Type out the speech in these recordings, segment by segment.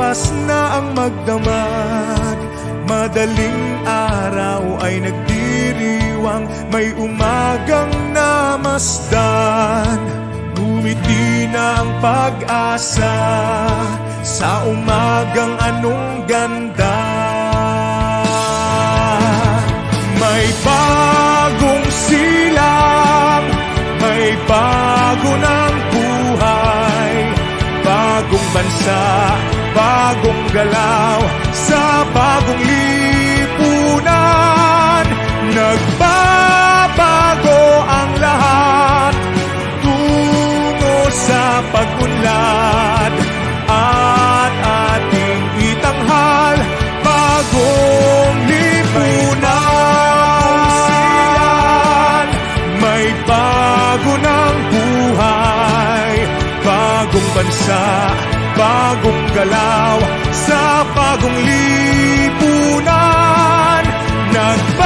Lumipas na ang magdamag, madaling araw ay nagdiriwang, may umagang namasdan. Ngumiti na ang pag-asa sa umagang anong ganda. May bagong silang, may bago ng buhay, bagong bansa, bagong galaw, sa bagong lipunan. Nagbabago ang lahat tungo sa pag-unlad, at ating itanghal bagong lipunan. May bago ng buhay, bagong bansa, bagong galaw, sa bagong lipunan. Nagbabago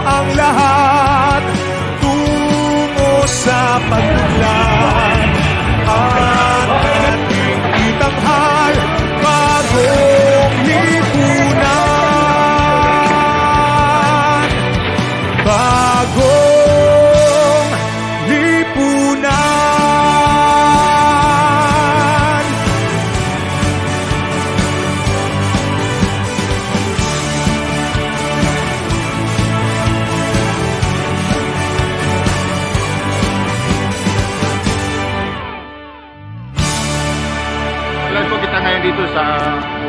ang lahat tungo sa pag-unlad, at ating itanghal bagong lipunan. Bagong lipunan. Live po kita ngayon dito sa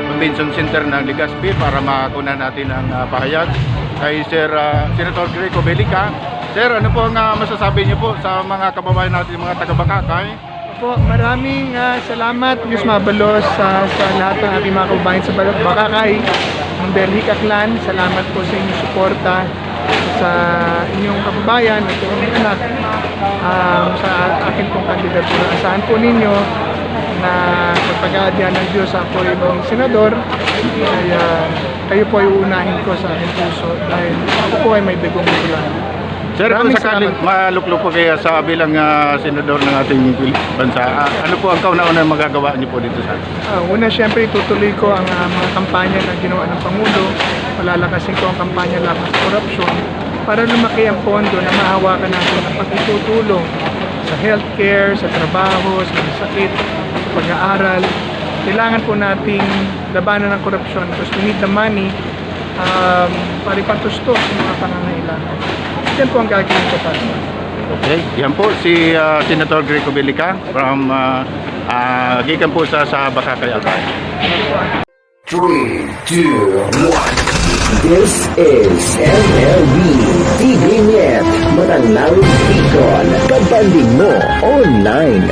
Convention Center ng Legazpi para makakunan natin ang pahayag kay Senator Greco Belica. Sir, ano po ang masasabi niyo po sa mga kababayan natin, mga taga-Bakakay? Po, maraming salamat, Diyos mabalos sa lahat ng ating mga kababayan sa Bakakay, ng Belica Clan. Salamat po sa inyong suporta sa inyong kababayan at inyong anak, sa akin pong kandidatura. Asahan po ninyo na pagpag-aadya ng Diyos ako ay mga senador, kaya kayo po ay uunahin ko sa aking puso dahil ako po ay may dagong bulan. Sir, kung sakaling maluklok po kaya sa bilang senador ng ating bansa, ano po ang kauna-una magagawa niyo po dito sa una, siyempre itutuloy ko ang mga kampanya na ginawa ng Pangulo. Palalakasin ko ang kampanya laban sa korupsyon para lumaki ang pondo na mahawakan natin ang pagtutulong sa healthcare, sa trabaho, sa sakit, sa pag-aaral. Kailangan po nating labanan ng korupsyon because we need the money para ipatustos sa mga pangangailangan. Yan po ang gagawin ko para. Okay, yan po si Senator Greco Belica from gikan po sa Bakakay Akay. 3, 2, 1. This is MLB TV Net, Matanang Bicol, kabanding mo online.